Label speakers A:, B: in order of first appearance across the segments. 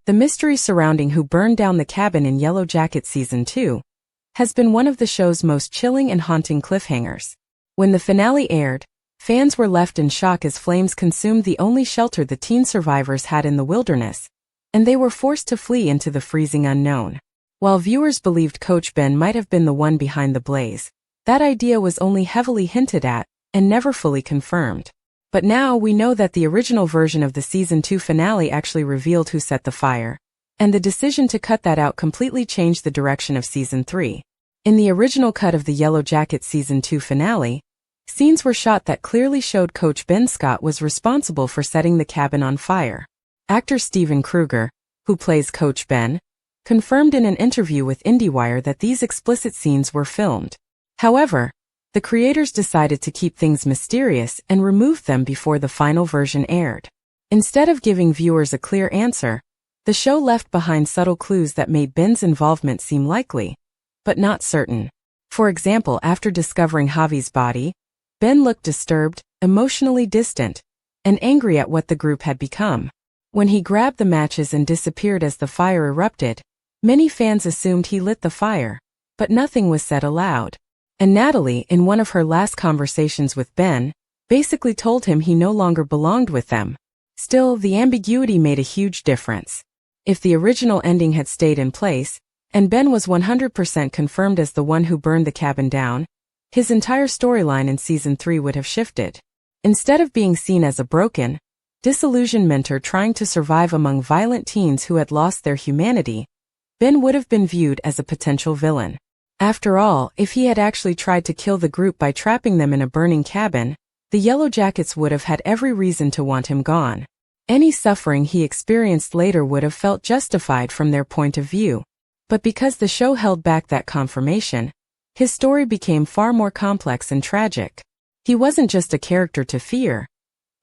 A: The mystery surrounding who burned down the cabin in Yellowjackets Season 2 has been one of the show's most chilling and haunting cliffhangers. When the finale aired, fans were left in shock as flames consumed the only shelter the teen survivors had in the wilderness, and they were forced to flee into the freezing unknown. While viewers believed Coach Ben might have been the one behind the blaze, that idea was only heavily hinted at and never fully confirmed. But now we know that the original version of the Season 2 finale actually revealed who set the fire, and the decision to cut that out completely changed the direction of Season 3. In the original cut of the Yellowjackets Season 2 finale, scenes were shot that clearly showed Coach Ben Scott was responsible for setting the cabin on fire. Actor Steven Kruger, who plays Coach Ben, confirmed in an interview with IndieWire that these explicit scenes were filmed. However, the creators decided to keep things mysterious and removed them before the final version aired. Instead of giving viewers a clear answer, the show left behind subtle clues that made Ben's involvement seem likely, but not certain. For example, after discovering Javi's body, Ben looked disturbed, emotionally distant, and angry at what the group had become. When he grabbed the matches and disappeared as the fire erupted, many fans assumed he lit the fire, but nothing was said aloud. And Natalie, in one of her last conversations with Ben, basically told him he no longer belonged with them. Still, the ambiguity made a huge difference. If the original ending had stayed in place, and Ben was 100% confirmed as the one who burned the cabin down, his entire storyline in Season 3 would have shifted. Instead of being seen as a broken, disillusioned mentor trying to survive among violent teens who had lost their humanity, Ben would have been viewed as a potential villain. After all, if he had actually tried to kill the group by trapping them in a burning cabin, the Yellowjackets would have had every reason to want him gone. Any suffering he experienced later would have felt justified from their point of view. But because the show held back that confirmation, his story became far more complex and tragic. He wasn't just a character to fear.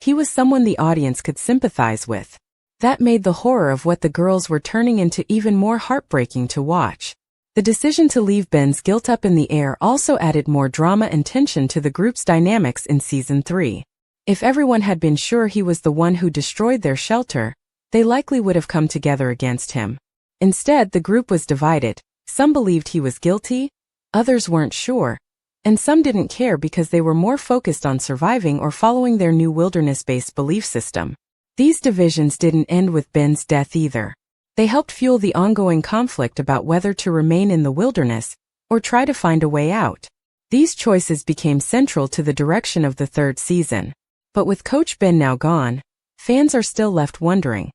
A: He was someone the audience could sympathize with. That made the horror of what the girls were turning into even more heartbreaking to watch. The decision to leave Ben's guilt up in the air also added more drama and tension to the group's dynamics in Season 3. If everyone had been sure he was the one who destroyed their shelter, they likely would have come together against him. Instead, the group was divided. Some believed he was guilty, others weren't sure, and some didn't care because they were more focused on surviving or following their new wilderness-based belief system. These divisions didn't end with Ben's death either. They helped fuel the ongoing conflict about whether to remain in the wilderness or try to find a way out. These choices became central to the direction of the third season. But with Coach Ben now gone, fans are still left wondering,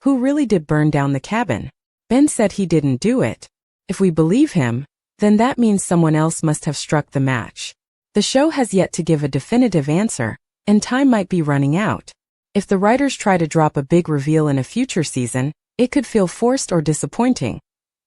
A: who really did burn down the cabin? Ben said he didn't do it. If we believe him, then that means someone else must have struck the match. The show has yet to give a definitive answer, and time might be running out. If the writers try to drop a big reveal in a future season, it could feel forced or disappointing,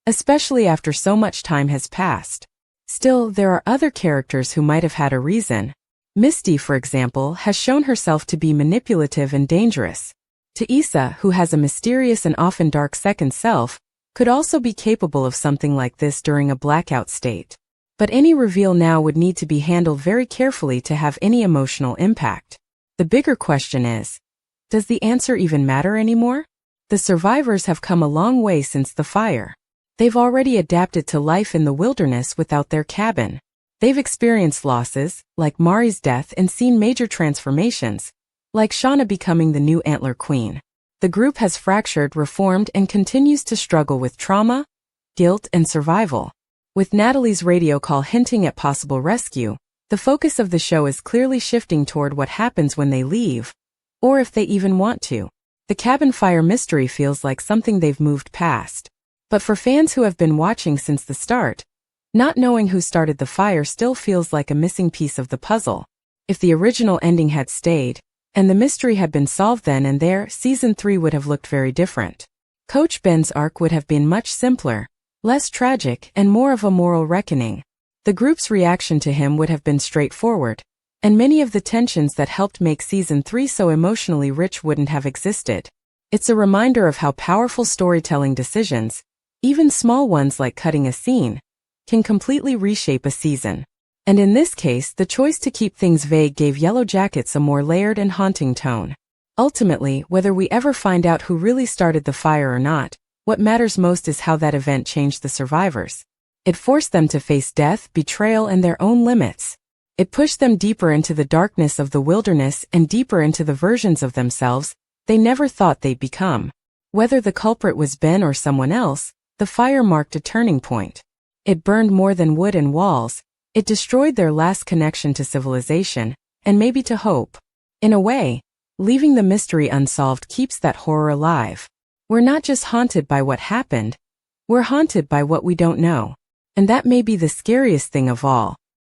A: especially after so much time has passed. Still, there are other characters who might have had a reason. Misty, for example, has shown herself to be manipulative and dangerous. Teresa, who has a mysterious and often dark second self, could also be capable of something like this during a blackout state. But any reveal now would need to be handled very carefully to have any emotional impact. The bigger question is, does the answer even matter anymore? The survivors have come a long way since the fire. They've already adapted to life in the wilderness without their cabin. They've experienced losses, like Mari's death, and seen major transformations, like Shauna becoming the new Antler Queen. The group has fractured, reformed, and continues to struggle with trauma, guilt, and survival. With Natalie's radio call hinting at possible rescue, the focus of the show is clearly shifting toward what happens when they leave, or if they even want to. The cabin fire mystery feels like something they've moved past. But for fans who have been watching since the start, not knowing who started the fire still feels like a missing piece of the puzzle. If the original ending had stayed, and the mystery had been solved then and there, Season 3 would have looked very different. Coach Ben's arc would have been much simpler, less tragic, and more of a moral reckoning. The group's reaction to him would have been straightforward, and many of the tensions that helped make Season 3 so emotionally rich wouldn't have existed. It's a reminder of how powerful storytelling decisions, even small ones like cutting a scene, can completely reshape a season. And in this case, the choice to keep things vague gave Yellowjackets a more layered and haunting tone. Ultimately, whether we ever find out who really started the fire or not, what matters most is how that event changed the survivors. It forced them to face death, betrayal, and their own limits. It pushed them deeper into the darkness of the wilderness and deeper into the versions of themselves they never thought they'd become. Whether the culprit was Ben or someone else, the fire marked a turning point. It burned more than wood and walls. It destroyed their last connection to civilization, and maybe to hope. In a way, leaving the mystery unsolved keeps that horror alive. We're not just haunted by what happened, we're haunted by what we don't know. And that may be the scariest thing of all.